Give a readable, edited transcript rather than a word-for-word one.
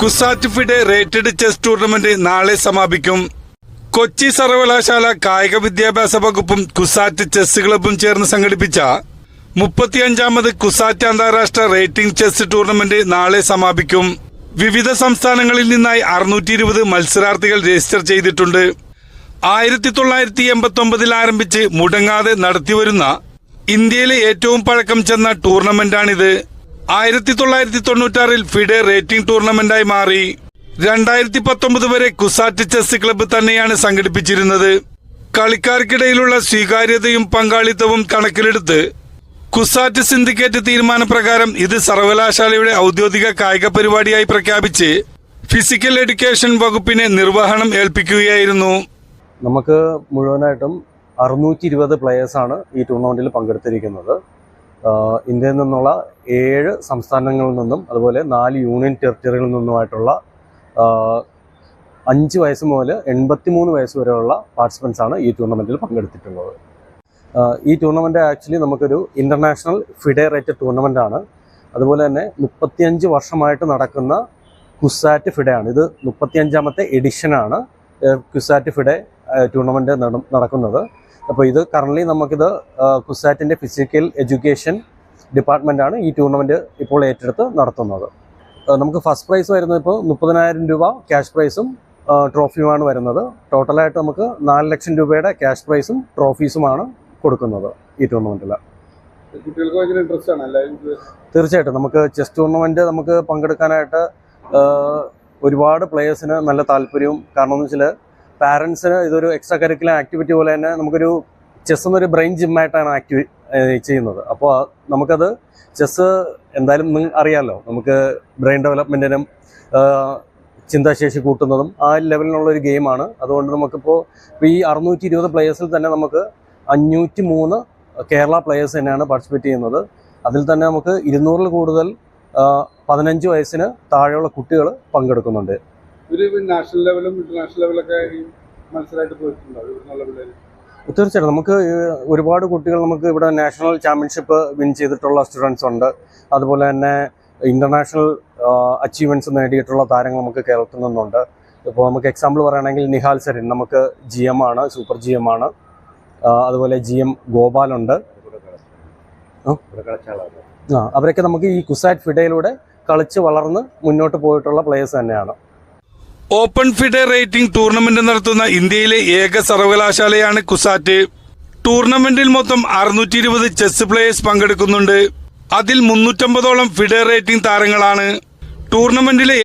CUSAT FIDE rated chess tournament നാളെ സമാപിക്കും. കൊച്ചി സർവകലാശാല കായിക വിദ്യാഭ്യാസ വകുപ്പും കുസാറ്റ് ചെസ് ക്ലബും ചേർന്ന് സംഘടിപ്പിച്ച 35ാമത് കുസാറ്റ് അന്താരാഷ്ട്ര റേറ്റിംഗ് ചെസ് ടൂർണമെന്റ് നാളെ സമാപിക്കും. വിവിധ സംസ്ഥാനങ്ങളിൽ നിന്നായി 620 മത്സരാർത്ഥികൾ രജിസ്റ്റർ ചെയ്തിട്ടുണ്ട്. 1989 ആരംഭിച്ച് മുടങ്ങാതെ നടത്തിവരുന്ന ഇന്ത്യയിലെ ഏറ്റവും പഴക്കം ചെന്ന ടൂർണമെന്റാണിത്. 1996 ഫിഡെ റേറ്റിംഗ് ടൂർണമെന്റായി മാറി. 2019 വരെ കുസാറ്റ് ചെസ് ക്ലബ്ബ് തന്നെയാണ് സംഘടിപ്പിച്ചിരുന്നത്. കളിക്കാർക്കിടയിലുള്ള സ്വീകാര്യതയും പങ്കാളിത്തവും കണക്കിലെടുത്ത് കുസാറ്റ് സിൻഡിക്കേറ്റ് തീരുമാനപ്രകാരം ഇത് സർവകലാശാലയുടെ ഔദ്യോഗിക കായിക പരിപാടിയായി പ്രഖ്യാപിച്ച് ഫിസിക്കൽ എഡ്യൂക്കേഷൻ വകുപ്പിനെ നിർവഹണം ഏൽപ്പിക്കുകയായിരുന്നു. നമുക്ക് മുഴുവനായിട്ടും 620 പ്ലെയേഴ്സാണ് ഈ ടൂർണമെന്റിൽ പങ്കെടുത്തിരിക്കുന്നത്. ഇന്ത്യയിൽ നിന്നുള്ള 7 സംസ്ഥാനങ്ങളിൽ നിന്നും അതുപോലെ 4 യൂണിയൻ ടെറിട്ടറിയിൽ നിന്നുമായിട്ടുള്ള 5 വയസ്സ് മുതൽ 83 വയസ്സ് വരെയുള്ള പാർട്ടിസിപ്പൻസാണ് ഈ ടൂർണമെന്റിൽ പങ്കെടുത്തിട്ടുള്ളത്. ഈ ടൂർണമെന്റ് ആക്ച്വലി നമുക്കൊരു ഇന്റർനാഷണൽ ഫിഡെ റേറ്റഡ് ടൂർണമെന്റ് ആണ്. അതുപോലെ തന്നെ 35 വർഷമായിട്ട് നടക്കുന്ന കുസാറ്റ് ഫിഡെ ആണ്. ഇത് 35ാമത്തെ എഡിഷനാണ് കുസാറ്റ് ഫിഡെ ടൂർണമെന്റ് നടക്കുന്നത്. അപ്പോൾ ഇത് കറൻ്റ്ലി നമുക്കിത് കുസാറ്റിൻ്റെ ഫിസിക്കൽ എഡ്യൂക്കേഷൻ ഡിപ്പാർട്ട്മെൻറ്റാണ് ഈ ടൂർണമെൻറ്റ് ഇപ്പോൾ ഏറ്റെടുത്ത് നടത്തുന്നത്. നമുക്ക് ഫസ്റ്റ് പ്രൈസ് വരുന്നത് ഇപ്പോൾ 30,000 രൂപ ക്യാഷ് പ്രൈസും ട്രോഫിയുമാണ് വരുന്നത്. ടോട്ടലായിട്ട് നമുക്ക് 4 ലക്ഷം രൂപയുടെ ക്യാഷ് പ്രൈസും ട്രോഫീസുമാണ് കൊടുക്കുന്നത് ഈ ടൂർണമെൻറ്റിൽ. കുട്ടികൾക്ക് ഭയങ്കര ഇൻട്രസ്റ്റ് ആണ് എല്ലാവരും. തീർച്ചയായിട്ടും നമുക്ക് ചെസ് ടൂർണമെൻറ്റ് നമുക്ക് പങ്കെടുക്കാനായിട്ട് ഒരുപാട് പ്ലേയേഴ്സിന് നല്ല താല്പര്യവും, കാരണം എന്ന് വെച്ചാൽ പാരൻസിന് ഇതൊരു എക്സ്ട്രാ കരിക്കുലർ ആക്ടിവിറ്റി പോലെ തന്നെ നമുക്കൊരു ചെസ് എന്നൊരു ബ്രെയിൻ ജിമ്മായിട്ടാണ് ചെയ്യുന്നത്. അപ്പോൾ നമുക്കത് ചെസ് എന്തായാലും അറിയാമല്ലോ, നമുക്ക് ബ്രെയിൻ ഡെവലപ്മെൻറ്റിനും ചിന്താശേഷി കൂട്ടുന്നതും ആ ലെവലിനുള്ളൊരു ഗെയിമാണ്. അതുകൊണ്ട് നമുക്കിപ്പോൾ ഈ 620 പ്ലേയേഴ്സിൽ തന്നെ നമുക്ക് 503 കേരള പ്ലേയേഴ്സ് തന്നെയാണ് പാർട്ടിസിപ്പേറ്റ് ചെയ്യുന്നത്. അതിൽ തന്നെ നമുക്ക് 200-ൽ കൂടുതൽ 15 വയസ്സിന് താഴെയുള്ള കുട്ടികൾ പങ്കെടുക്കുന്നുണ്ട്. നാഷണൽ ലെവലും ഇന്റർനാഷണൽ ലെവലൊക്കെ മത്സരമായിട്ട് പോയിട്ടുണ്ടോ? തീർച്ചയായിട്ടും നമുക്ക് ഒരുപാട് കുട്ടികൾ നമുക്ക് ഇവിടെ നാഷണൽ ചാമ്പ്യൻഷിപ്പ് വിൻ ചെയ്തിട്ടുള്ള സ്റ്റുഡൻസ് ഉണ്ട്. അതുപോലെ തന്നെ ഇന്റർനാഷണൽ അച്ചീവ്മെന്റ്സ് നേടിയിട്ടുള്ള താരങ്ങൾ നമുക്ക് കേരളത്തിൽ നിന്നുണ്ട്. ഇപ്പോൾ നമുക്ക് എക്സാമ്പിൾ പറയുകയാണെങ്കിൽ നിഹാൽ സരിൻ നമുക്ക് GM ആണ്, സൂപ്പർ GM ആണ്. അതുപോലെ GM ഗോപാലുണ്ട്. അവരൊക്കെ നമുക്ക് ഈ കുസാറ്റ് ഫിഡയിലൂടെ കളിച്ച് വളർന്ന് മുന്നോട്ട് പോയിട്ടുള്ള പ്ലേയേഴ്സ് തന്നെയാണ്. ഓപ്പൺ ഫിഡെ റേറ്റിംഗ് ടൂർണമെന്റ് നടത്തുന്ന ഇന്ത്യയിലെ ഏക സർവകലാശാലയാണ് കുസാറ്റ്. ടൂർണമെന്റിൽ മൊത്തം 620 ചെസ് പ്ലേയേഴ്സ് പങ്കെടുക്കുന്നുണ്ട്. അതിൽ 350ഓളം ഫിഡെ റേറ്റിംഗ് താരങ്ങളാണ്. ടൂർണമെന്റിലെ